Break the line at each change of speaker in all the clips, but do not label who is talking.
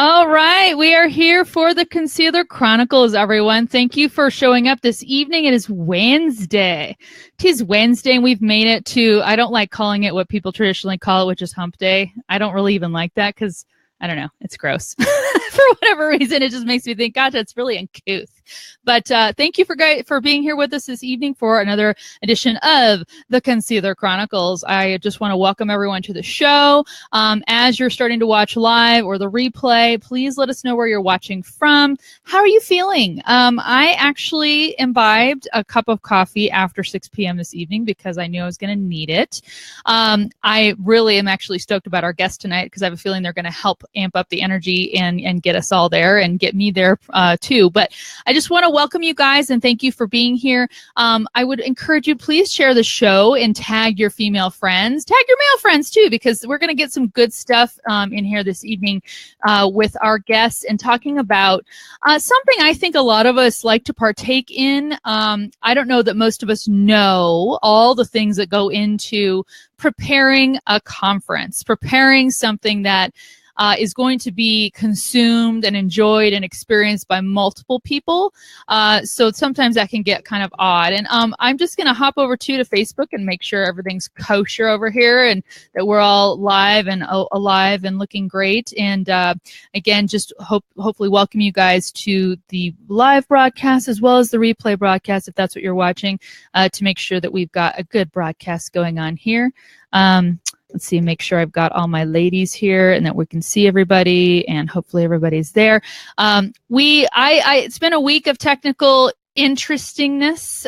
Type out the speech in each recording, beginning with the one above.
All right, we are here for the Concealer Chronicles, everyone. Thank you for showing up this evening. It is Wednesday. It is Wednesday, and we've made it to, I don't like calling it what people traditionally call it, which is hump day. I don't really even like that because, I don't know, it's gross. For whatever reason, it just makes me think, gosh, that's really uncouth. But thank you for being here with us this evening for another edition of the Concealer Chronicles. I just want to welcome everyone to the show. As you're starting to watch live or the replay, please let us know where you're watching from. How are you feeling? I actually imbibed a cup of coffee after 6 p.m. this evening because I knew I was going to need it. I really am actually stoked about our guests tonight because I have a feeling they're going to help amp up the energy and get us all there and get me there too. But I just want to welcome you guys and thank you for being here. I would encourage you, please share the show and tag your female friends. Tag your male friends too, because we're going to get some good stuff in here this evening with our guests and talking about something I think a lot of us like to partake in. I don't know that most of us know all the things that go into preparing a conference, preparing something that is going to be consumed and enjoyed and experienced by multiple people. So sometimes that can get kind of odd. And I'm just going to hop over to Facebook and make sure everything's kosher over here and that we're all live and alive and looking great. And again, just hopefully welcome you guys to the live broadcast as well as the replay broadcast, if that's what you're watching, to make sure that we've got a good broadcast going on here. Let's see, make sure I've got all my ladies here and that we can see everybody and hopefully everybody's there. It's been a week of technical interestingness,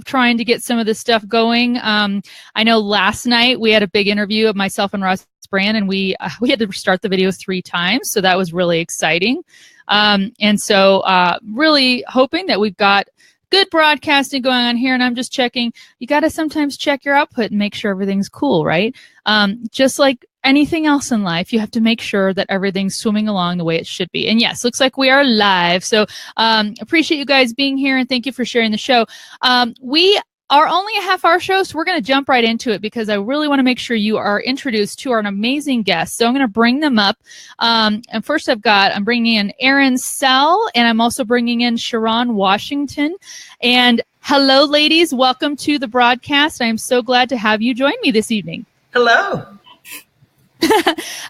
trying to get some of this stuff going. I know last night we had a big interview of myself and Ross Brand, and we had to restart the video 3 times, so that was really exciting. And so really hoping that we've got good broadcasting going on here, and I'm just checking. You got to sometimes check your output and make sure everything's cool, right? Just like anything else in life, you have to make sure that everything's swimming along the way it should be. And yes, looks like we are live. So appreciate you guys being here, and thank you for sharing the show. We are only a half-hour show, so we're going to jump right into it because I really want to make sure you are introduced to our amazing guests. So I'm going to bring them up. And first I'm bringing in Erin Cell, and I'm also bringing in Sherron Washington. And hello, ladies. Welcome to the broadcast. I am so glad to have you join me this evening.
Hello.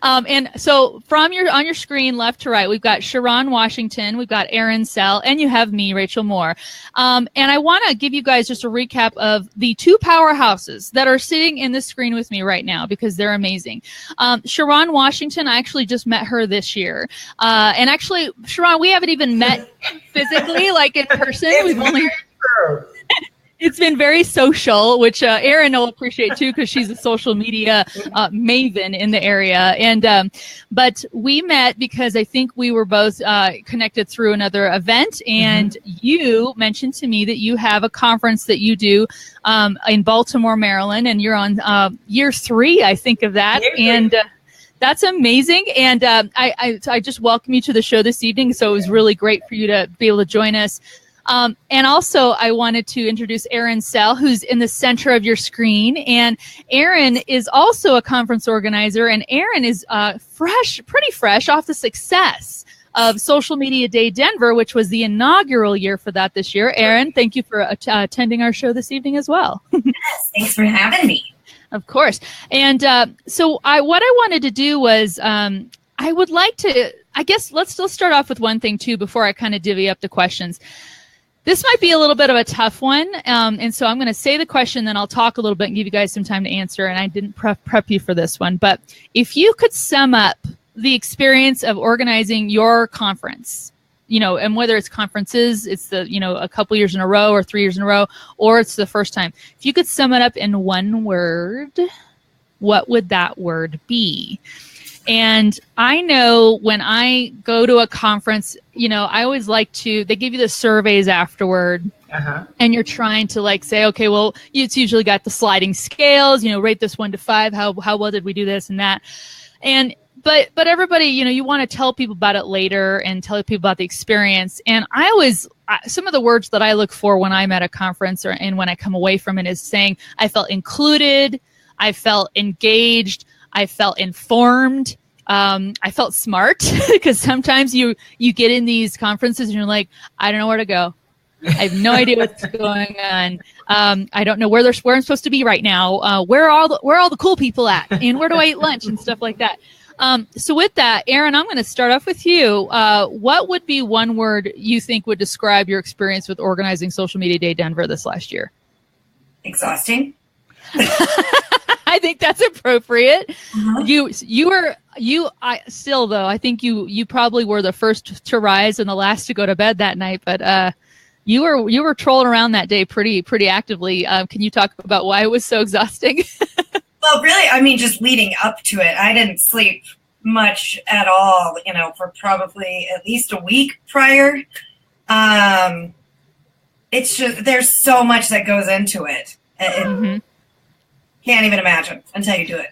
And so on your screen, left to right, we've got Sherron Washington, we've got Erin Cell, and you have me, Rachel Moore. And I want to give you guys just a recap of the 2 powerhouses that are sitting in the screen with me right now because they're amazing. Sherron Washington, I actually just met her this year. And actually, Sherron, we haven't even met physically, like in person. We've only... It's been very social, which Erin will appreciate too, because she's a social media maven in the area. And but we met because I think we were both connected through another event. And you mentioned to me that you have a conference that you do in Baltimore, Maryland, and you're on year 3, I think, of that. And that's amazing. And I just welcome you to the show this evening. So it was really great for you to be able to join us. And also, I wanted to introduce Erin Cell, who's in the center of your screen. And Erin is also a conference organizer, and Erin is pretty fresh off the success of Social Media Day Denver, which was the inaugural year for that this year. Erin, thank you for attending our show this evening as well.
Yes, thanks for having me.
Of course. And so what I wanted to do was I would like to, I guess, let's start off with one thing, too, before I kind of divvy up the questions. This might be a little bit of a tough one, and so I'm going to say the question, then I'll talk a little bit and give you guys some time to answer, and I didn't prep you for this one. But if you could sum up the experience of organizing your conference and whether it's conferences, it's a couple years in a row or 3 years in a row, or it's the first time. If you could sum it up in one word, what would that word be? And I know when I go to a conference, I always like they give you the surveys afterward. And you're trying to say, okay, well, it's usually got the sliding scales, rate this 1 to 5. How well did we do this and that? But everybody, you want to tell people about it later and tell people about the experience. And some of the words that I look for when I'm at a conference and when I come away from it is saying, I felt included, I felt engaged, I felt informed. I felt smart because sometimes you get in these conferences and you're like, I don't know where to go. I have no idea what's going on. I don't know where I'm supposed to be right now. Where are all the cool people at? And where do I eat lunch and stuff like that? So with that, Erin, I'm going to start off with you. What would be one word you think would describe your experience with organizing Social Media Day Denver this last year?
Exhausting.
I think that's appropriate. I think you probably were the first to rise and the last to go to bed that night, but you were trolling around that day pretty actively. Can you talk about why it was so exhausting?
Well, really, just leading up to it, I didn't sleep much at all, for probably at least a week prior. It's just, there's so much that goes into it. Can't even imagine until you do it.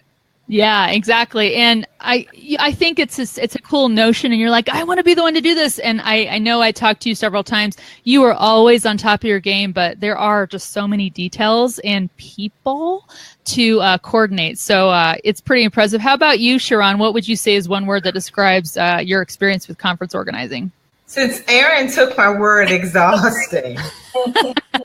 Yeah, exactly. And I think it's a cool notion, and you're like, I want to be the one to do this. And I know I talked to you several times. You are always on top of your game, but there are just so many details and people to coordinate. So it's pretty impressive. How about you, Sherron? What would you say is one word that describes your experience with conference organizing?
Since Erin took my word exhausting,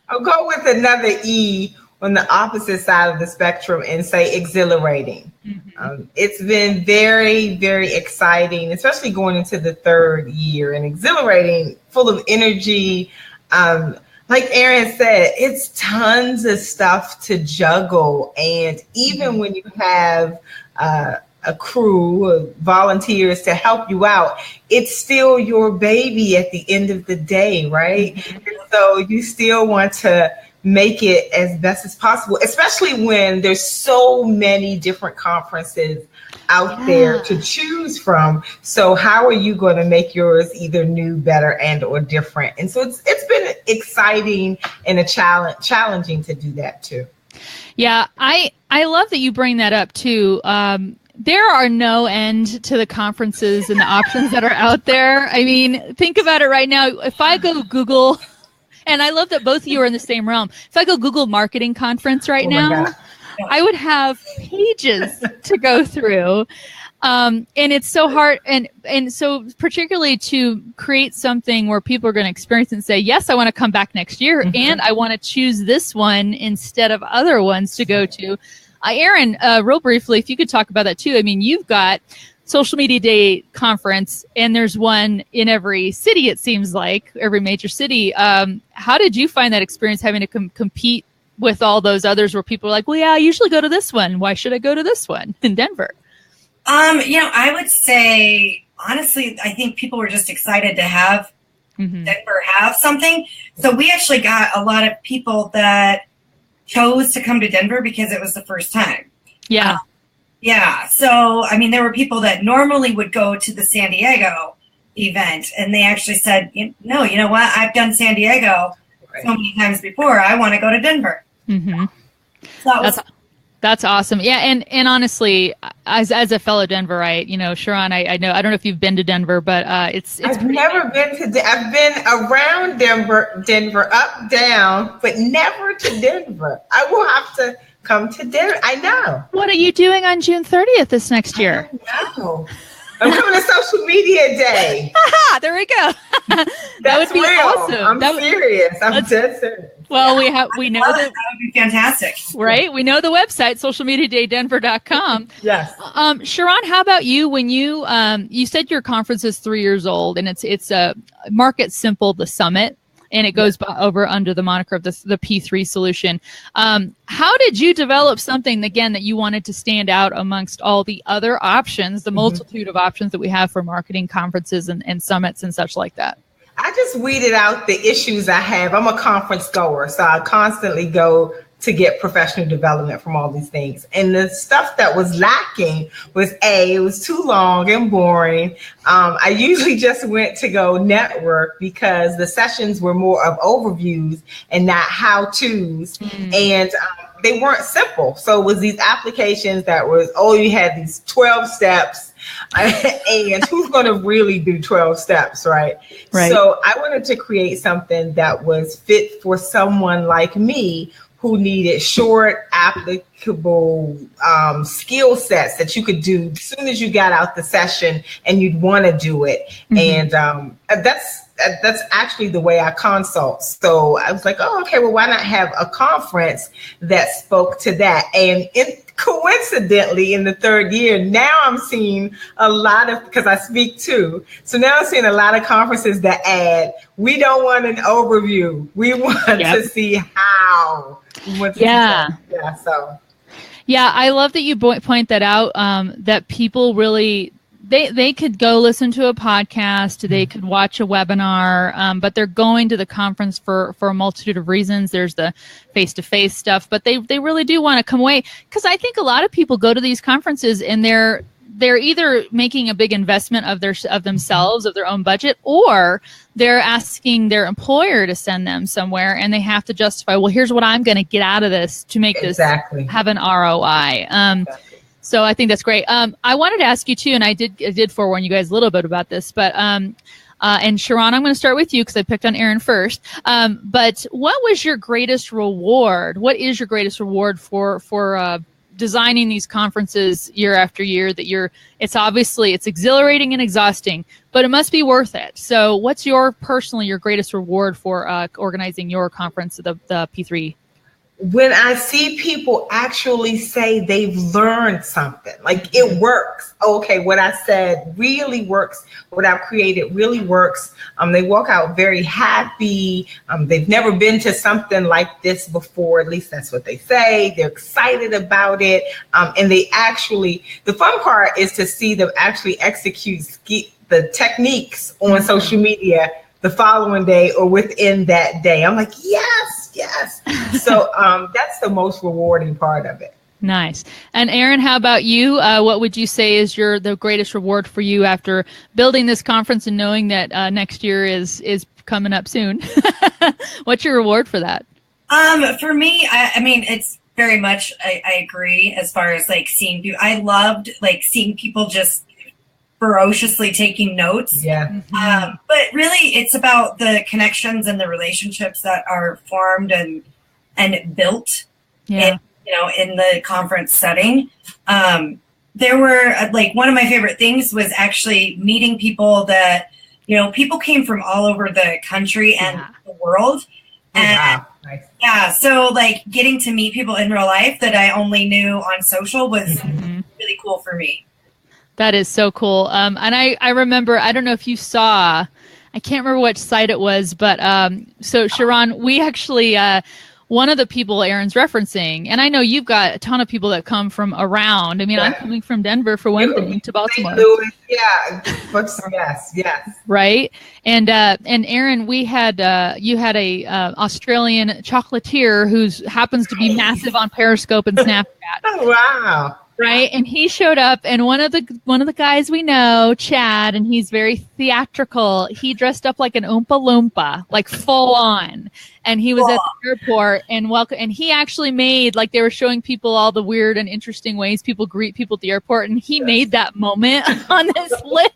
I'll go with another E on the opposite side of the spectrum and say exhilarating. It's been very, very exciting, especially going into the third year, and exhilarating, full of energy. Like Erin said, it's tons of stuff to juggle. And even when you have a crew of volunteers to help you out, it's still your baby at the end of the day, right? And so you still want to make it as best as possible, especially when there's so many different conferences out there to choose from. So how are you going to make yours either new, better, and or different? And so it's been exciting and a challenging to do that too. Yeah,
I love that you bring that up too. There are no end to the conferences and the options that are out there. I mean, think about it right now. If I go Google, and I love that both of you are in the same realm. If I go Google marketing conference right now, I would have pages to go through. And it's so hard. And so particularly to create something where people are going to experience and say, yes, I want to come back next year. And I want to choose this one instead of other ones to go to. Erin, real briefly, if you could talk about that too. I mean, you've got Social Media Day conference, and there's one in every city, it seems like, every major city. How did you find that experience having to compete with all those others where people are like, well, yeah, I usually go to this one. Why should I go to this one in Denver?
I would say, honestly, I think people were just excited to have Denver have something. So we actually got a lot of people that chose to come to Denver because it was the first time.
Yeah.
Yeah. So, there were people that normally would go to the San Diego event, and they actually said, no, you know what? I've done San Diego so many times before. I want to go to Denver. So
that's awesome. Yeah. And honestly, as a fellow Denverite, Sherron, I don't know if you've been to Denver, but it's
I've never been to, I've been around Denver, up, down, but never to Denver. I will have to come to Denver. I know.
What are you doing on June 30th this next year?
I know. I'm coming to Social Media Day.
There we go. That would be
real.
awesome.
I'm serious. I'm dead serious.
Well, we know that
would be fantastic.
Right? We know the website, socialmediadaydenver.com.
Yes.
Sherron, how about you? When you said your conference is 3 years old, and it's a Market Simple, the summit, and it goes over under the moniker of the P3 solution. How did you develop something, again, that you wanted to stand out amongst all the other options, the multitude of options that we have for marketing conferences and summits and such like that?
I just weeded out the issues I have. I'm a conference goer, so I constantly go to get professional development from all these things. And the stuff that was lacking was it was too long and boring. I usually just went to go network because the sessions were more of overviews and not how-tos. And they weren't simple. So it was these applications that was, you had these 12 steps. And who's going to really do 12 steps, right? So I wanted to create something that was fit for someone like me who needed short, applicable skill sets that you could do as soon as you got out the session and you'd want to do it. And that's actually the way I consult. So I was like, okay, well, why not have a conference that spoke to that? And coincidentally, in the third year, now I'm seeing a lot of, because I speak too, so now I'm seeing a lot of conferences that add, we don't want an overview. We want to see how.
Yeah, I love that you point that out, that people really, they could go listen to a podcast, they could watch a webinar, but they're going to the conference for a multitude of reasons. There's the face-to-face stuff, but they really do want to come away, because I think a lot of people go to these conferences and they're either making a big investment of themselves, of their own budget, or they're asking their employer to send them somewhere, and they have to justify, well, here's what I'm going to get out of this to make this have an ROI. So I think that's great. I wanted to ask you too, and I did forewarn you guys a little bit about this, but and Sherron, I'm going to start with you because I picked on Erin first. But what was your greatest reward? What is your greatest reward for designing these conferences year after year? It's exhilarating and exhausting, but it must be worth it. So what's your greatest reward for organizing your conference, the P3?
When I see people actually say they've learned something, like it works. Okay, what I said really works. What I've created really works. They walk out very happy. They've never been to something like this before. At least that's what they say. They're excited about it. And the fun part is to see them actually execute the techniques on social media the following day or within that day. I'm like, yes. So that's the most rewarding part of it.
Nice. And Erin, how about you? What would you say is the greatest reward for you after building this conference and knowing that next year is coming up soon? What's your reward for that?
For me, I mean, it's very much, I agree as far as like seeing people. I loved like seeing people just ferociously taking notes. But really it's about the connections and the relationships that are formed and built in the conference setting. There were like, one of my favorite things was actually meeting people that, people came from all over the country and the world. And nice. So like getting to meet people in real life that I only knew on social was really cool for me.
That is so cool. And I remember, I don't know if you saw, I can't remember which site it was, but so Sherron, we actually, one of the people Erin's referencing, and I know you've got a ton of people that come from around. I mean, I'm coming from Denver for one thing to Baltimore.
Yes.
Right. And Erin, we had, you had a Australian chocolatier who happens to be massive on Periscope and Snapchat.
Oh, wow.
Right. And he showed up, and one of the guys we know, Chad, and he's very theatrical. He dressed up like an Oompa Loompa, like full on. And he was at the airport and he actually made, like, they were showing people all the weird and interesting ways people greet people at the airport. And he made that moment on this list.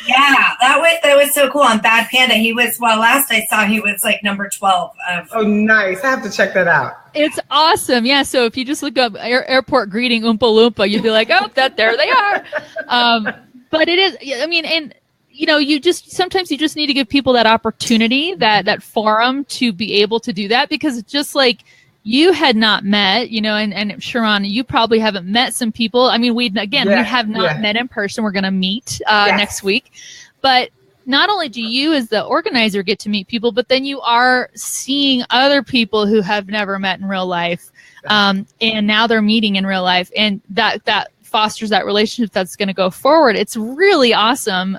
Yeah, that was so cool. On Bad Panda, last I saw, he was like number 12.
Oh, nice. I have to check that out.
It's awesome. Yeah. So if you just look up airport greeting Oompa Loompa, you'd be like, oh, there they are. But it is, I mean, and sometimes you just need to give people that opportunity, that forum to be able to do that, because just like you had not met, and Sherron, you probably haven't met some people. I mean, we have not met in person. We're going to meet next week, but not only do you as the organizer get to meet people, but then you are seeing other people who have never met in real life. And now they're meeting in real life, and that fosters that relationship that's going to go forward. It's really awesome.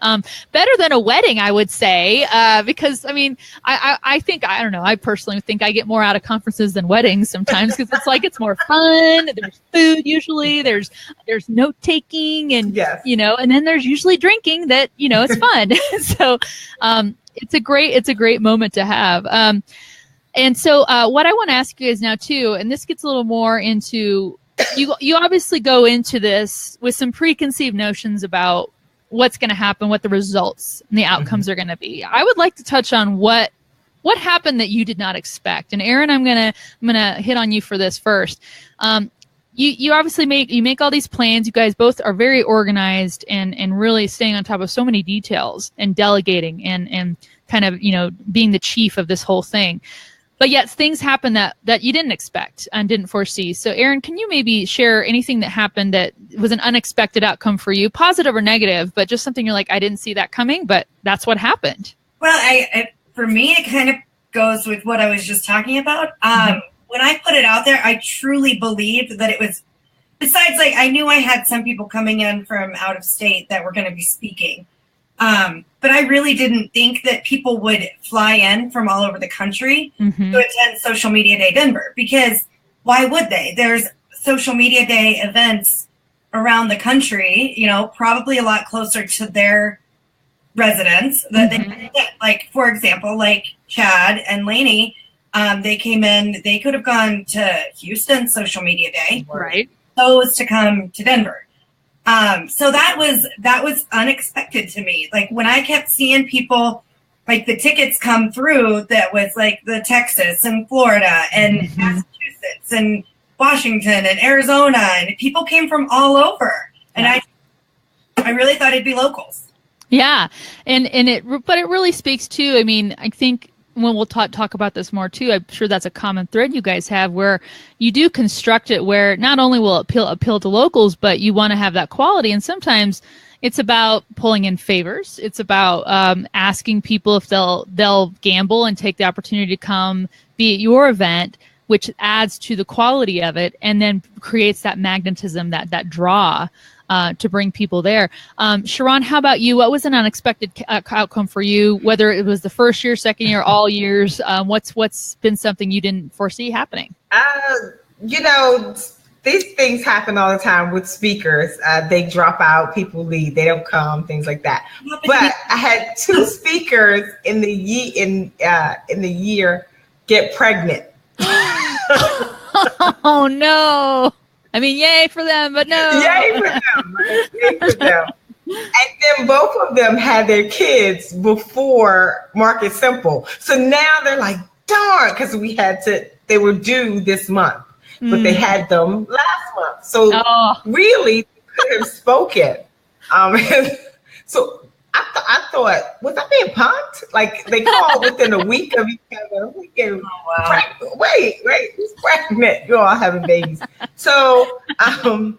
Better than a wedding, I would say, because I mean, I think, I don't know, I personally think I get more out of conferences than weddings sometimes, because it's like, it's more fun. There's food usually, there's note taking, and
Yes.
you know, and then there's usually drinking that, you know, it's fun. So it's a great moment to have. And so what I want to ask you guys now too, and this gets a little more into, you obviously go into this with some preconceived notions about what's going to happen, what the results and the outcomes are going to be. I would like to touch on what happened that you did not expect. And Erin, I'm gonna hit on you for this first. You obviously make all these plans. You guys both are very organized and really staying on top of so many details and delegating and kind of, you know, being the chief of this whole thing. But yet things happen that you didn't expect and didn't foresee. So Erin, can you maybe share anything that happened that was an unexpected outcome for you, positive or negative, but just something you're like, I didn't see that coming, but that's what happened?
Well, for me, it kind of goes with what I was just talking about. When I put it out there, I truly believed that it was, besides, like, I knew I had some people coming in from out of state that were going to be speaking. But I really didn't think that people would fly in from all over the country to attend Social Media Day Denver, because why would they? There's Social Media Day events around the country, you know, probably a lot closer to their residents that they, like, for example, like Chad and Lainey, they came in, they could have gone to Houston Social Media Day,
right?
Chose to come to Denver. So that was unexpected to me. Like, when I kept seeing people, like, the tickets come through, that was like the Texas and Florida and Massachusetts and Washington and Arizona, and people came from all over. And I really thought it'd be locals. Yeah.
But it really speaks to, I mean, I think when we'll talk about this more too, I'm sure that's a common thread you guys have, where you do construct it where not only will it appeal to locals, but you want to have that quality. And sometimes it's about pulling in favors. It's about asking people if they'll gamble and take the opportunity to come be at your event, which adds to the quality of it and then creates that magnetism, that draw to bring people there. Sherron, how about you? What was an unexpected outcome for you, whether it was the first year, second year, all years? What's been something you didn't foresee happening?
You know, these things happen all the time with speakers. They drop out, people leave, they don't come, things like that. But I had 2 speakers in the year get pregnant.
Oh no! I mean, yay for them, but no.
Yay for them! Yay for them! And then both of them had their kids before Market Simple, so now they're like, darn, because they were due this month, but they had them last month. So really, they could have spoken. So I thought, was I being punked? Like, they called within a week of each other. Wait, who's pregnant? You're all having babies. So filling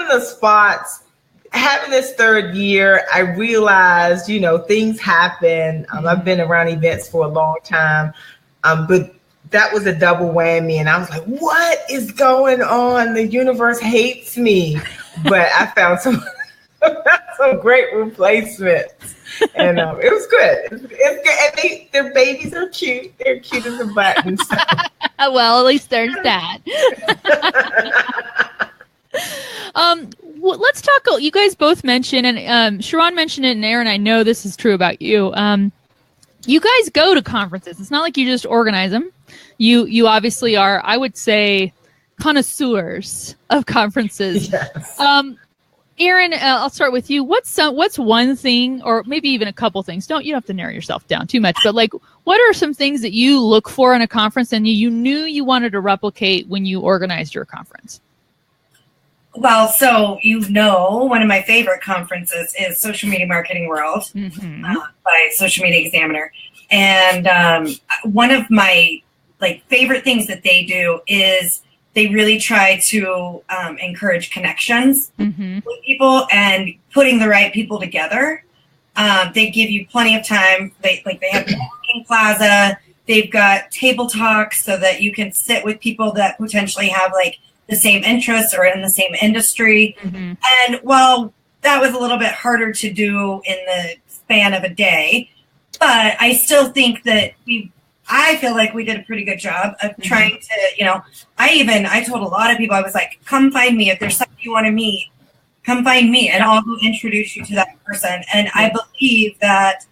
the spots, having this 3rd year, I realized, you know, things happen. I've been around events for a long time, but that was a double whammy. And I was like, what is going on? The universe hates me. But I found some great replacements, and it was good. It's good, and their babies are cute. They're cute as a button. So.
Well, at least there's that. Let's talk. You guys both mentioned, and Sherron mentioned it, and Erin, I know this is true about you. You guys go to conferences. It's not like you just organize them. You obviously are, I would say, connoisseurs of conferences. Yes. Erin, I'll start with you. What's one thing, or maybe even a couple things? You don't have to narrow yourself down too much, but like, what are some things that you look for in a conference and you knew you wanted to replicate when you organized your conference?
Well, so one of my favorite conferences is Social Media Marketing World by Social Media Examiner, and one of my favorite things that they do is they really try to encourage connections with people and putting the right people together. They give you plenty of time. They have a networking plaza. They've got table talks so that you can sit with people that potentially have the same interests or in the same industry.
Mm-hmm.
And while that was a little bit harder to do in the span of a day, but I still think that I feel like we did a pretty good job of trying to, I told a lot of people, I was like, come find me. If there's something you want to meet, come find me and I'll introduce you to that person. And I believe that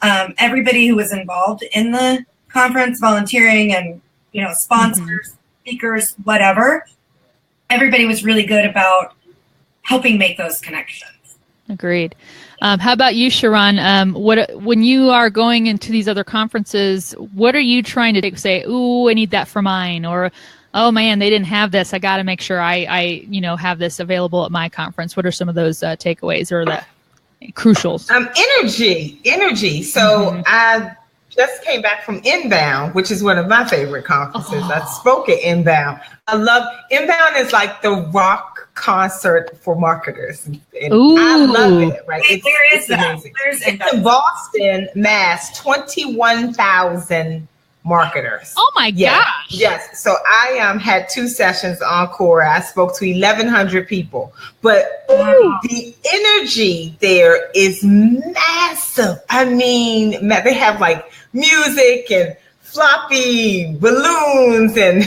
everybody who was involved in the conference, volunteering and, sponsors, speakers, whatever, everybody was really good about helping make those connections.
Agreed. How about you, Sherron? When you are going into these other conferences, what are you trying to say, ooh, I need that for mine? Or, oh man, they didn't have this. I got to make sure I have this available at my conference. What are some of those takeaways or the crucials?
Energy. So I just came back from Inbound, which is one of my favorite conferences. I spoke at Inbound. I love Inbound is like the rock concert for marketers. And I love it, right? It's amazing. It's in Boston, Mass, 21,000 marketers.
Oh my gosh.
Yes. So I had 2 sessions encore. I spoke to 1,100 people, but the energy there is massive. I mean, they have like music and floppy balloons and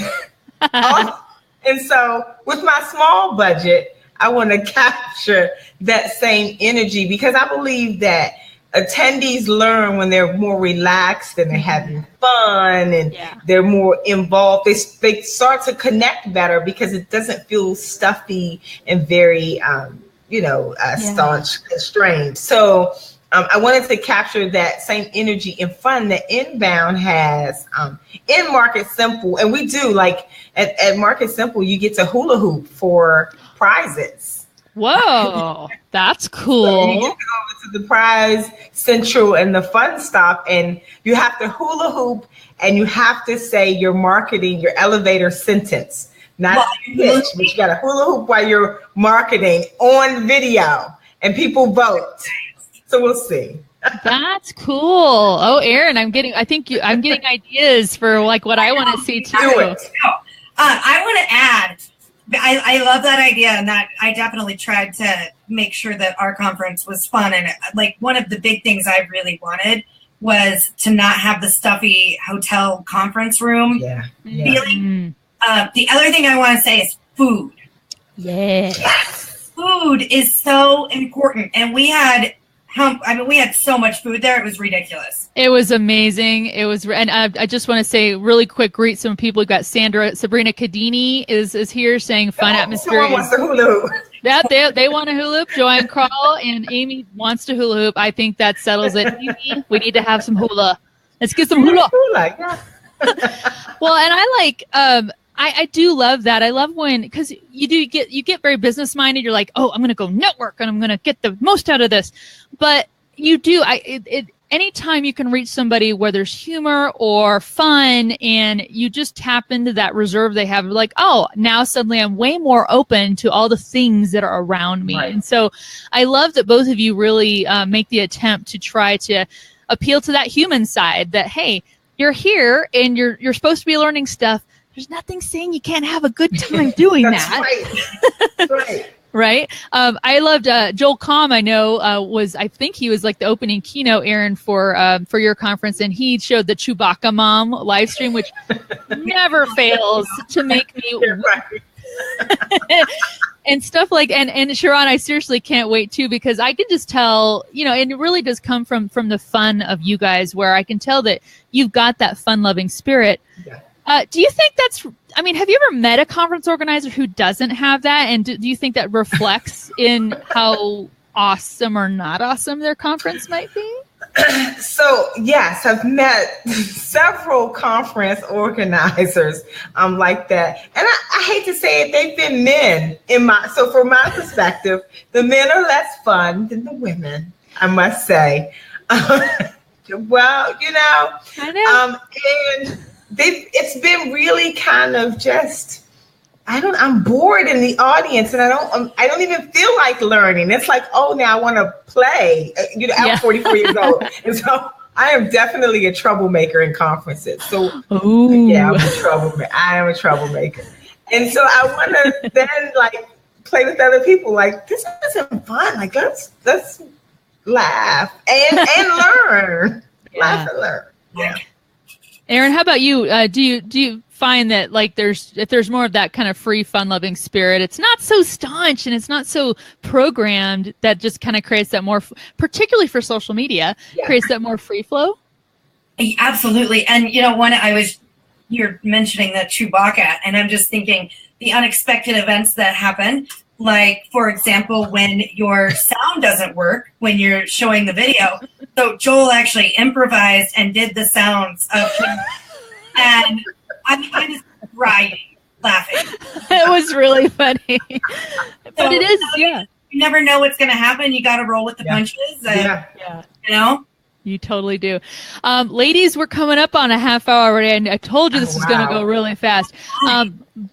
and so with my small budget, I want to capture that same energy because I believe that attendees learn when they're more relaxed and they're having fun and they're more involved. They start to connect better because it doesn't feel stuffy and very, staunch, constrained. So I wanted to capture that same energy and fun that Inbound has in Market Simple. And we do, like at Market Simple, you get to hula hoop for prizes.
Whoa, that's cool.
So you get to go to the prize central and the fun stop, and you have to hula hoop and you have to say your elevator sentence. Not pitch, but you got to hula hoop while you're marketing on video and people vote. So we'll see.
That's cool. Oh, Erin, I'm getting ideas for like what I want to see too.
Do it.
I want to add, I love that idea, and that I definitely tried to make sure that our conference was fun. And like one of the big things I really wanted was to not have the stuffy hotel conference room feeling. The other thing I want to say is food.
Yes.
Food is so important, and we had so much food there. It was ridiculous.
It was amazing. It was, and I just want to say really quick, greet some people. We've got Sabrina Cadini is here saying fun atmosphere.
Someone wants to hula hoop.
Yeah, they want to hula hoop. Joanne Krall and Amy wants to hula hoop. I think that settles it. Amy, we need to have some hula. Let's get some hula. Well, and I like, I do love that. I love when, because you get very business minded. You're like, oh, I'm going to go network and I'm going to get the most out of this. But you do, anytime you can reach somebody where there's humor or fun and you just tap into that reserve they have, like, oh, now suddenly I'm way more open to all the things that are around me. Right. And so I love that both of you really make the attempt to try to appeal to that human side that, hey, you're here and you're supposed to be learning stuff. There's nothing saying you can't have a good time doing that.
Right. That's right.
Right. I loved Joel Comm. I know I think he was like the opening keynote, Erin, for your conference, and he showed the Chewbacca Mom live stream, which never fails to make me. And stuff like and Sherron, I seriously can't wait too, because I can just tell, and it really does come from the fun of you guys, where I can tell that you've got that fun loving spirit. Yeah. Do you think have you ever met a conference organizer who doesn't have that? And do you think that reflects in how awesome or not awesome their conference might be?
So, yes, I've met several conference organizers like that. And I hate to say it, they've been men so from my perspective, the men are less fun than the women, I must say. Well,
I know.
And it's been really kind of just, I'm bored in the audience, and I don't even feel like learning. It's like, oh, now I want to play. I'm 44 years old, and so I am definitely a troublemaker in conferences. So yeah, I'm a troublemaker. I am a troublemaker, And so I want to then like play with other people. Like, this isn't fun. Like, let's laugh and learn.
Yeah.
Laugh and learn. Yeah.
Erin, how about you? Do you find that like if there's more of that kind of free, fun-loving spirit, it's not so staunch and it's not so programmed, that just kind of creates that more, particularly for social media, creates that more free flow?
Absolutely. And you're mentioning the Chewbacca, and I'm just thinking the unexpected events that happen. Like, for example, when your sound doesn't work when you're showing the video. So Joel actually improvised and did the sounds of him. And I was crying, laughing.
It was really funny. But it is, yeah.
You never know what's going to happen. You got to roll with the punches. And, you know?
You totally do. Ladies, we're coming up on a half hour already, and I told you this is going to go really fast.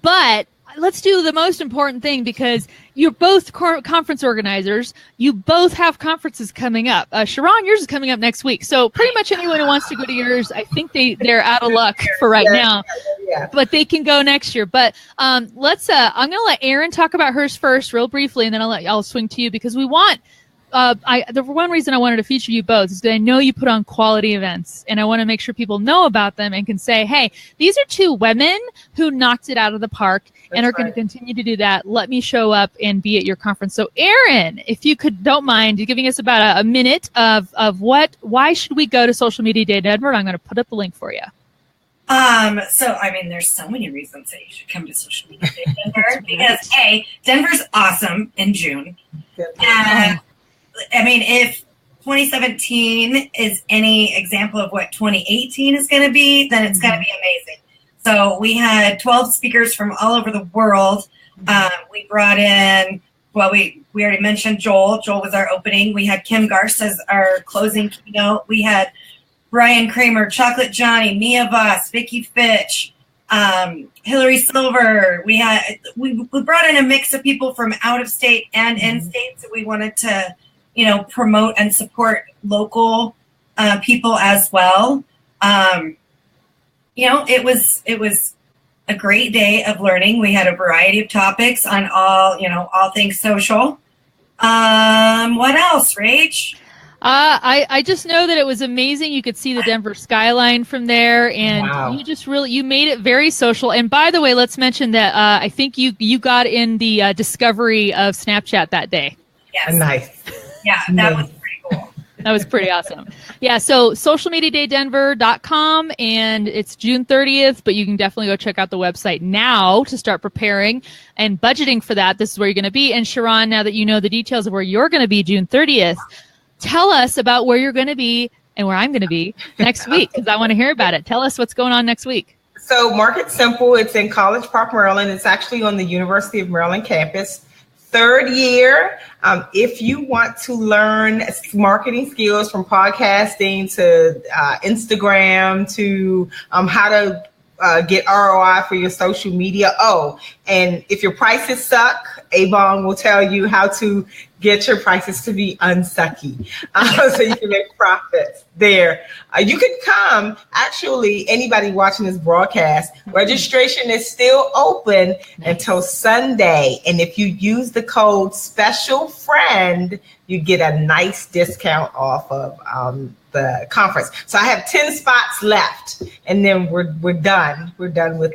But let's do the most important thing, because you're both conference organizers. You both have conferences coming up. Sherron, yours is coming up next week. So pretty much anyone who wants to go to yours, I think they're out of luck for right now. Yeah. But they can go next year. But I'm going to let Erin talk about hers first real briefly, and then I'll swing to you, because we want the one reason I wanted to feature you both is that I know you put on quality events, and I want to make sure people know about them and can say, hey, these are two women who knocked it out of the park and are going to continue to do that. Let me show up and be at your conference. So Erin, if you don't mind giving us about a minute of why should we go to Social Media Day Denver? I'm going to put up the link for you.
There's so many reasons that you should come to Social Media Day Denver, because Denver's awesome in June. And if 2017 is any example of what 2018 is going to be, then it's going to be amazing. So we had 12 speakers from all over the world. We brought in, we already mentioned Joel. Joel was our opening. We had Kim Garst as our closing keynote. We had Brian Kramer, Chocolate Johnny, Mia Voss, Vicky Fitch, Hillary Silver. We brought in a mix of people from out of state and in state. So we wanted to, promote and support local people as well. It was a great day of learning. We had a variety of topics on all things social. What else, Rach?
I just know that it was amazing. You could see the Denver skyline from there, and you made it very social. And by the way, let's mention that I think you got in the discovery of Snapchat that day.
Yes.
Nice.
Yeah, that was pretty cool.
That was pretty awesome. Yeah, so socialmediadaydenver.com, and it's June 30th, but you can definitely go check out the website now to start preparing and budgeting for that. This is where you're going to be. And Sherron, now that you know the details of where you're going to be June 30th, tell us about where you're going to be and where I'm going to be next week, because I want to hear about it. Tell us what's going on next week.
So Market Simple, it's in College Park, Maryland. It's actually on the University of Maryland campus. 3rd year. If you want to learn marketing skills from podcasting to Instagram to how to get ROI for your social media. And if your prices suck, Avon will tell you how to get your prices to be unsucky, so you can make profits there. You can come. Actually, anybody watching this broadcast, registration is still open until Sunday. And if you use the code Special Friend, you get a nice discount off of the conference. So I have 10 spots left, and then we're done. We're done with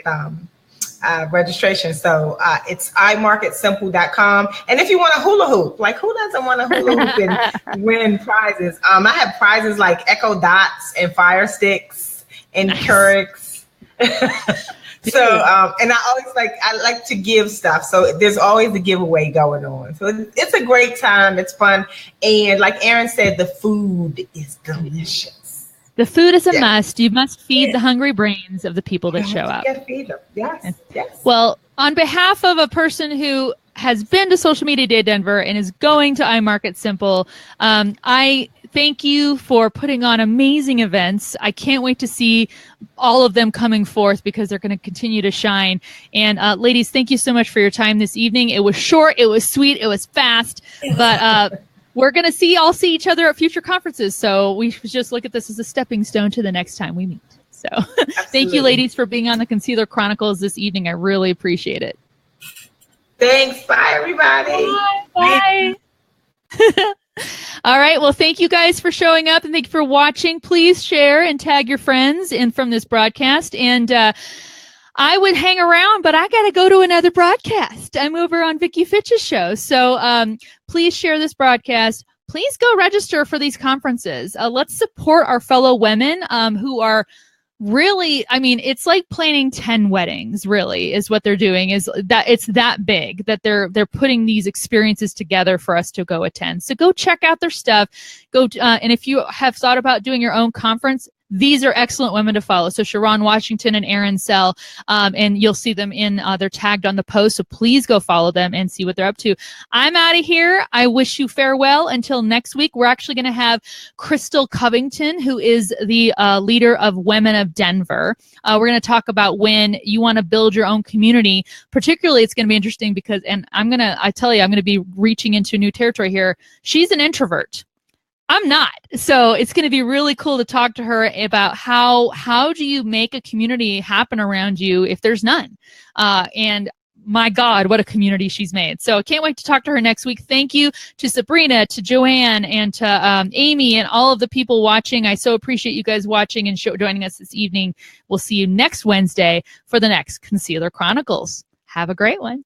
registration. So it's imarketsimple.com. And if you want a hula hoop, like who doesn't want a hula hoop and win prizes? I have prizes like Echo Dots and Fire Sticks and Keurigs. So, and I like to give stuff. So there's always a giveaway going on. So it's a great time. It's fun. And like Erin said, the food is delicious.
The food is a must. You must feed the hungry brains of the people that show up.
Feed them. Yes.
Well, on behalf of a person who has been to Social Media Day Denver and is going to iMarket Simple, I thank you for putting on amazing events. I can't wait to see all of them coming forth, because they're going to continue to shine. And ladies, thank you so much for your time this evening. It was short, it was sweet, it was fast, but we're going to all see each other at future conferences. So we should just look at this as a stepping stone to the next time we meet. So thank you, ladies, for being on the Concealer Chronicles this evening. I really appreciate it.
Thanks. Bye, everybody.
Bye. All right. Well, thank you guys for showing up and thank you for watching. Please share and tag your friends in from this broadcast. And I would hang around, but I got to go to another broadcast. I'm over on Vicki Fitch's show. So please share this broadcast. Please go register for these conferences. Let's support our fellow women who are really, I mean, it's like planning 10 weddings, really, is what they're doing. Is that it's that big that they're putting these experiences together for us to go attend. So go check out their stuff. Go and if you have thought about doing your own conference, these are excellent women to follow. So Sherron Washington and Erin Cell, and you'll see them in, they're tagged on the post. So please go follow them and see what they're up to. I'm out of here. I wish you farewell until next week. We're actually going to have Crystal Covington, who is the leader of Women of Denver. We're going to talk about when you want to build your own community. Particularly, it's going to be interesting because, and I tell you, I'm going to be reaching into new territory here. She's an introvert. I'm not. So it's going to be really cool to talk to her about how do you make a community happen around you if there's none? And my God, what a community she's made. So I can't wait to talk to her next week. Thank you to Sabrina, to Joanne, and to Amy, and all of the people watching. I so appreciate you guys watching and joining us this evening. We'll see you next Wednesday for the next Concealer Chronicles. Have a great one.